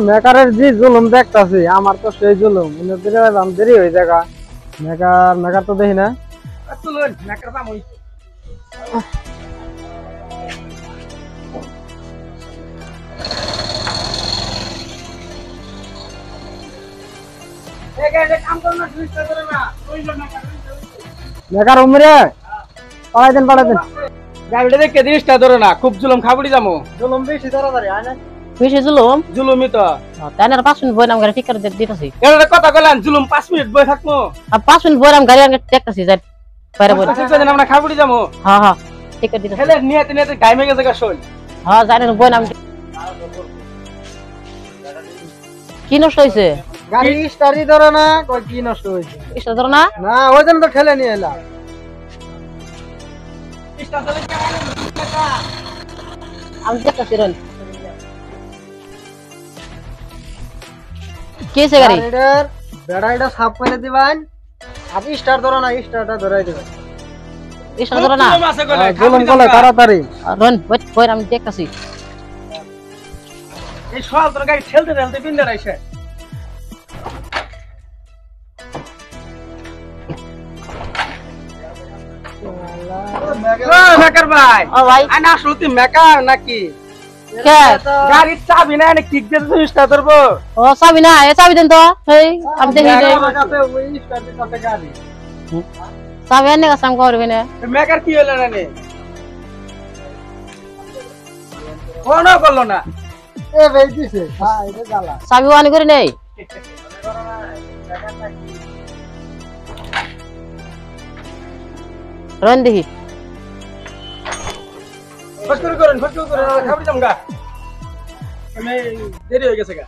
মেকারের যে জুলুম দেখতাছি আমার তো সেই জুলুম দেরি হয়ে জায়গা মেকার তো দেখি না মেকার উমরে পাঠাই দেন গাড়িটা দেখে জিনিসটা ধরে না খুব জুলুম খাবড়ি যাবো জুলুম বেশি তাড়াতাড়ি হয় না বেশি জুলুম জুলুমই তো তাই না 5 মিনিট বইরাম গাড়ি ঠিক করে দিতেছি এটা কথা কইলেন জুলুম 5 মিনিট বই থাকবো আর 5 মিনিট বইরাম গাড়ি আগে দেখতেছি যাই বাইরে বই আমরা খাবড়ি যাবো হ্যাঁ হ্যাঁ ঠিক করে দিতেছি হেলে নিয়ে গাইমে গেছে গা শোল হ্যাঁ জানেন বইরাম কি নষ্ট হইছে গাড়ি স্টার্টই ধরে না কই কি নষ্ট হইছে ইস্টা ধরো না না ওই জন্য তো ঠেলে নিয়ে এলাম আমি দেখতেছি রন কেসে গাড়ি বেড়াইটা সাফ করে দিবেন আর স্টার্ট ধরো না স্টার্টটা ধরাই দিবেন ইস্টা ধরো না জুলুম করলে তাড়াতাড়ি রন বইরাম দেখতেছি এই সোয়াল তোর গাড়ি ঠেলতে বিন্দা রাইছে মেকার ভাই ও ভাই আনা আসলে তুই মেকার নাকি কে গাড়ির চাবি না এনে কিক দিয়ে তুমি স্টার্ট করবো ও চাবি না এ চাবি দেন তো এই আমি দেখি দেই চাবি এনে কাম করবে না মেকার কি হলো না নে কোনো করলো না এ বেইতিছে হ্যাঁ এটা জ্বালা চাবি ওয়ানি করে নেই রন দেখি ফটকর করেন খাবি যামগা আমি দেরি হয়ে গেছে গা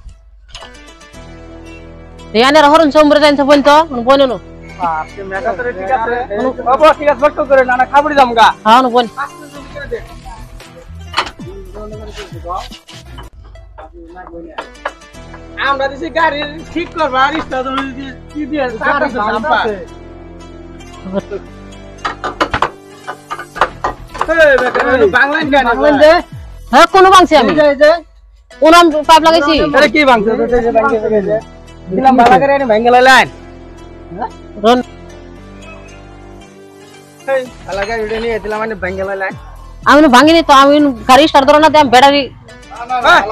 রিয়ানের হরন সম্বরে জানতে বলতো বইনো নো আপনি মেকার তো ঠিক আছে বাবা ঠিক আছে ফটকর করে না খাবি যামগা হ্যাঁ নো বল আমরা দিছি গাড়ি ঠিক করবা আর স্টার্ট কি দিয়ে গাড়ি সামপা এই বেকার বাংলাইন গাড়ি বাংলাইন দে হ্যাঁ কোন বাংছি আমি এই যে কোন আম পাইপ লাগাইছি আরে কি বাংছে দিলাম বালা করে এনে ভাঙ্গা লাইন রন এই বালা গাড়ি উড়ে নিয়ে দিলাম মানে ভাঙ্গা লাইন আমি ভাঙিনি তো আমি গাড়ি স্টার্ট ধরো না দেম ব্যাটারি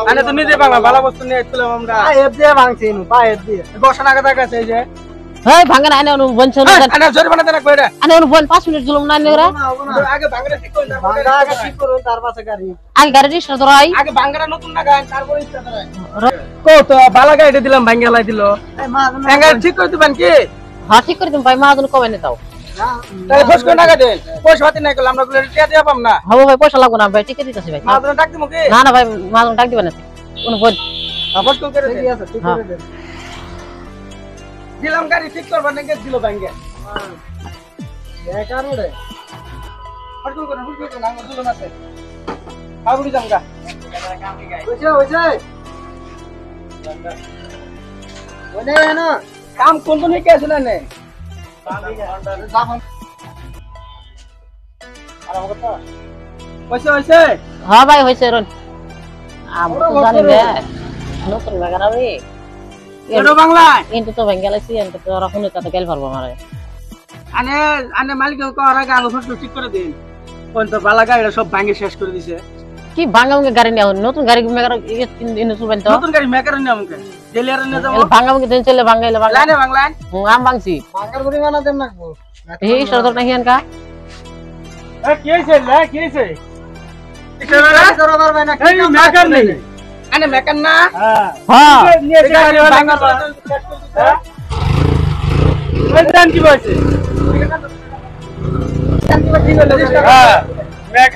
আনে তো নিজে বাংলা বালা বস্তু নিয়ে আসছিলাম আমরা এফ দিয়ে ভাঙছি নু পা এফ দিয়ে বসা না কথা কাছে এই যে হেই ভাঙে না আনে অনু বনছ না আনে জরিমানা দেনা কইরা আনে অনু বন 5 মিনিট জুলুম না নেরা আগে ভাঙ্গা ঠিক কই ভাঙা আগে ঠিক করুন তার পাশে গাড়ি আগে গাড়ি স্টার্ট ধরো আই আগে ভাঙ্গাটা নতুন না গায় তারপর স্টার্ট হয় কো তো বালা গাড়ি দিলাম ভাঙ্গা লাই দিল এই মা ভাঙ্গা ঠিক কই দিবেন কি হ্যাঁ ঠিক করে তুমি ভাই মাহাজন কমে নে দাও তাহলে ফস করে টাকা দেন পয়সা পাতি নাই করলে আমরা গুলো টিয়া দিয়া পাম না হবে ভাই পয়সা লাগবে না ভাই টিকে দিতেছি ভাই মাদন ডাক দিমু কি না না ভাই মাহাজন ডাক দিবেন না অনু বল ফস করে ঠিক দেন আছে ঠিক করে দেন দিলাম গাড়ি ঠিক করবা নাকি দিল ভাঙ্গা বেকার উড়ে ফস করে আমরা দুজন আছে খাবুড়ি জামগা হইছে ওনে না কাম কোন কোন কে আছে না নে হইছে হ্যাঁ ভাই হইছে রন আমি তো জানি না নতুন লাগার আমি এডো বাংলা কিন্তু তো ভেঙ্গে লাইছি এন্ড তো রাখুন তাতে গেল পারবো আমারে আনে মালিক কর আগে আলো ফস ঠিক করে দিন কোন তো বালা গাড়ি সব ভাঙে শেষ করে দিছে কি ভাঙামুঙ্গে গাড়ি নিয়ে নতুন গাড়ি মেকার ইন সুবেন তো নতুন গাড়ি মেকার নিয়ে আমাকে ডেলিয়ার নিয়ে যাবো ভাঙামুঙ্গে দিন চলে ভাঙাইলে লাইনে বাংলাইন আম ভাঙছি ভাঙার পরিমাণ দেন নাকবো এই সরদর না হিয়ান কা কি হইছে কি হইছে গাড়ি ধরা পারবে না এই মেকার নেই আনে মেকার না হ্যাঁ নিয়ে গাড়ি ভাঙা হ্যাঁ ওই দান কি হইছে হ্যাঁ মেক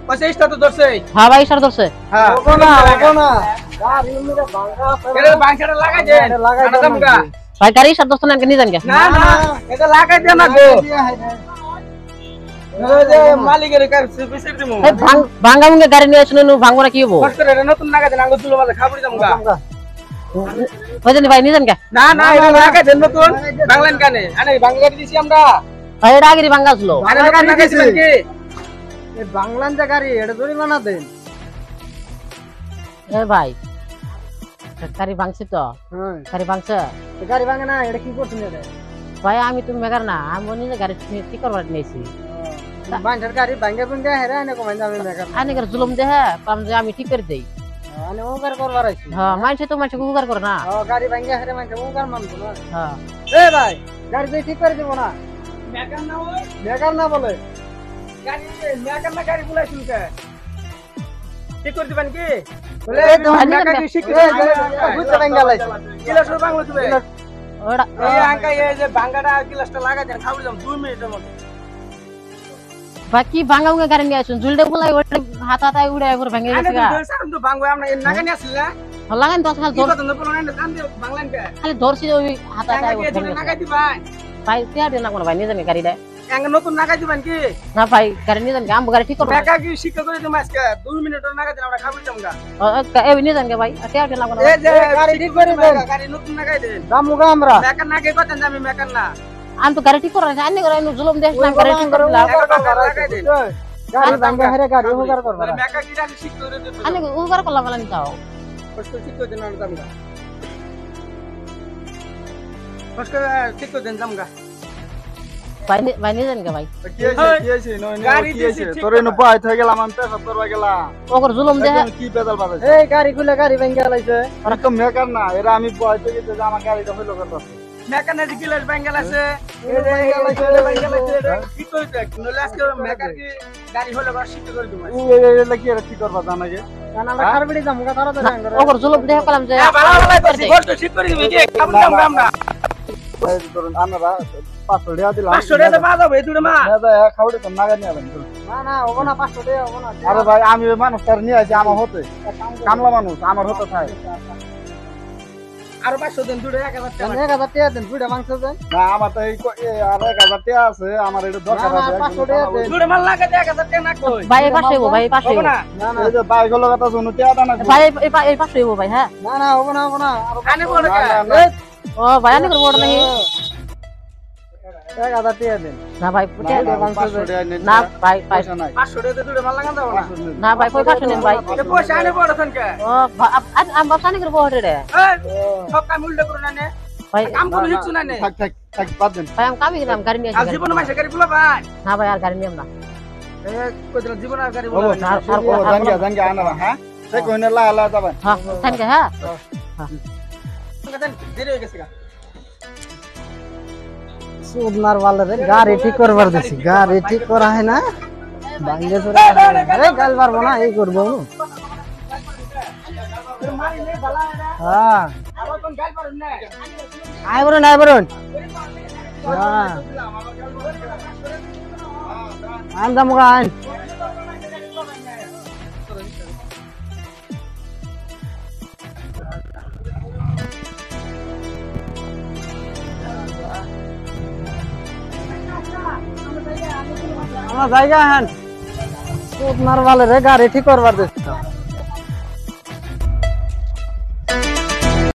পয়সা ইস্তা তো দরছে হ্যাঁ ভাই সরদর সে হ্যাঁ ওগো না গাড়ি এমনি ভাঙা আছে এটা বাংশাটা লাগাই দেন লাগাই দেন আনাদামগা ভাই গাড়ি সরদর না নিয়ে যান কে না না এটা লাগাই দেন না গো ওই যে মালিকের কাছে বিসির দিমু এই ভাঙামুঙ্গে গাড়ি নিয়ে আসলে ভাঙবো না কি হবো কষ্ট করে নতুন লাগাই দেন আঙ্গুল তুলো বাজে খাবড়ি জামগা বুঝলি ভাই নিয়ে যান কে না না এটা লাগাই দেন নতুন বাংলান কানে আনে বাংলা দিছি আমরা ভাই এটা আগেরই ভাঙা ছিল আরে নতুন লাগাইছিলেন কি এই বাংলান যে গাড়ি এটা জরিমানা দেন এ ভাই গাড়ি ভাঙছি তো হ্যাঁ গাড়ি ভাঙছে গাড়ি ভাঙে না এটা কি করছেন এটা ভাই আমি তুমি মেকার না আমি নিজে গাড়ি ঠিক করবার নিয়েছি মানুষের গাড়ি ভাঙ্গে ভুঙ্গে হেরে এনে কমাই আমি মেকার আনে জুলুম দেহে কাম যে আমি ঠিক করে দেই আমি ওকার করবার আইছি হ্যাঁ মানুষে তো মানুষকে উপকার করে না গাড়ি ভাঙ্গে হেরে মানুষ ওকার মানবো না হ্যাঁ এ ভাই গাড়ি তুই ঠিক করে দিব না মেকার না ওই মেকার না বলে গাড়ি মেকার না গাড়ি বুলাইছিল কে ঠিক করে দিবেন কি বলে এই এই তো তো হানি মেকার না কি শিখে বুঝতে ভাঙ্গে লাইছে গিলাস বাংলা তুমি ওটা এই আঙ্কা এই যে ভাঙ্গাটা গিলাসটা লাগাই দেন খাবি যাম 2 মিনিটের মধ্যে ভাই কি ভাঙা ভাঙা গাড়ি নিয়ে আসুন ঝুলডে বলাই ওটা হাত হাতায় উড়ে একবার ভেঙে আনে গেছে তো সারন তো ভাঙ্গো আমরা এর নাগানি আসল না লাগান তো খালি কি কথা না বলুন না কান দিয়ে বাংলান কে খালি ধরছি ওই হাত আঙ্কা হাতায় কে ভেঙে দিবেন গেছে নাগাই দিবেন ভাই টিয়া দিয়ে না কোনো ভাই নিয়ে যান গাড়িটা আঙ্কা নতুন নাগাই দিবেন কি না ভাই গাড়ি নিয়ে যান আম গাড়ি ঠিক করবো মেকা কি শিক্ষা করে দিম আজকে 2 মিনিটের নাগাই দিন আমরা খাবি যাম গা এই নিয়ে যান ভাই টিয়া দিয়ে না কোনো এই যে গাড়ি ঠিক করে দেন। গাড়ি নতুন নাগাই দেন দামুগা আমরা মেকার নাগে কথা আমি মেকার না আমি তো গাড়ি ঠিক করে আনি করে জুলুম দেখলাম গাড়ি ঠিক করে দিলাম লাগাই দেন গাড়ি ভাঙ্গে হেরে গাড়ি ওকার করবার তাহলে মেকা কি রাখি শিক্ষা করে দিন আনি উপকার করলাম বলেন তাও কষ্ট শিক্ষা দেন আমরা যাম গা কষ্ট ঠিক করে দেন যাম গা ভাই নিয়ে যান ভাই কি হইছে গাড়ি কি দিছি হইছে ঠিক তোর করা। এনে বাইত হয়ে গেলাম আমি পেশাব করবা গেলাম ওকর জুলুম দেহে একদম কি পেদাল বাজাইছে এই গাড়ি খুলে গাড়ি ভাঙ্গে লাইছে আমি তো মেকার না এরা আমি বাইত হয়ে গেছে যে আমার গাড়িটা হইলো কথা মেকানের গিলাস ব্যাঙ্গেল আছে এই যে ব্যাঙ্গেল আছে কি করে দেখ নলে আজকে মেকার কি গাড়ি হলে বা শিক্ষা করে দিম এলা কি এরা কি করবা জানাগে কারণ আমরা খারবিড়ি দামুগা তাড়াতাড়ি আঙ্গরে ওকর জুলুম দেহে কলাম যে ভালো ভালো করছি কষ্ট ঠিক করে দিবি কি খাবি যাম গা আমরা ধরুন আমরা 500 টাকা দিলাম 500 টাকা বাদ হবে দুটো মা দাদা খাওড়ে তো নাগা নিয়ে আলেন না না হবো না 500 টাকা হবো না আরে ভাই আমি ওই মানুষটার নিয়ে আইছি আমার হতে কামলা মানুষ আমার হতে থাকে আর 500 দিন দুটো 1000 টাকা 1000 টাকা দেন দুইটা মাংস দেন না আমার তো এই আর 1000 টাকা আছে আমার এটা দরকার না, আছে 500 টাকা দেন। দুটো মাল লাগে 1000 টাকা না কই ভাই এই পাশে হইবো ভাই এই পাশে হবে না না না এই যে বাইক হলো কথা শুনো টাকা না ভাই এই পাশে হইবো ভাই হ্যাঁ না না হবো না আর আনে বড় কা ও ভাই আনি করে বড় নাকি 1000 টাকা দেন না ভাই না ভাই ভাই 500 টাকা দুটো মাল লাগান দাও না না ভাই কই পাশে নেন ভাই এ পয়সা আনে বড় থান কে ও আমি বাপ আনি করে বড় রে এই সব কাম উল্টো করে না নে ভাই কাম করে লিখছ না নে থাক বাদ দেন ভাই আমি কামি গেলাম গাড়ি নিয়ে আর আসি জীবন মাসে গাড়ি বলা ভাই না ভাই আর গাড়ি নিলাম না এ কই দিন জীবন আর গাড়ি ও বলা না জাঙ্গা আনা হ্যাঁ সে কইনে লা লা যাবেন হ্যাঁ থ্যাংক ইউ হ্যাঁ দেরি হয়ে গেছে গা সুদনার वाले গাড়ি ঠিক করবার দিছি গাড়ি ঠিক করা হয় না ভাঙ্গে চুরে এই গাল পারবো না এই করবো মারি নেই বালা না হ্যাঁ আবার কোন গাল পারুন না আয় বরুন হ্যাঁ আন দামুগা আন আমার জায়গা হ্যাঁ সুদনার वाले গাড়ি ঠিক করবার দিছি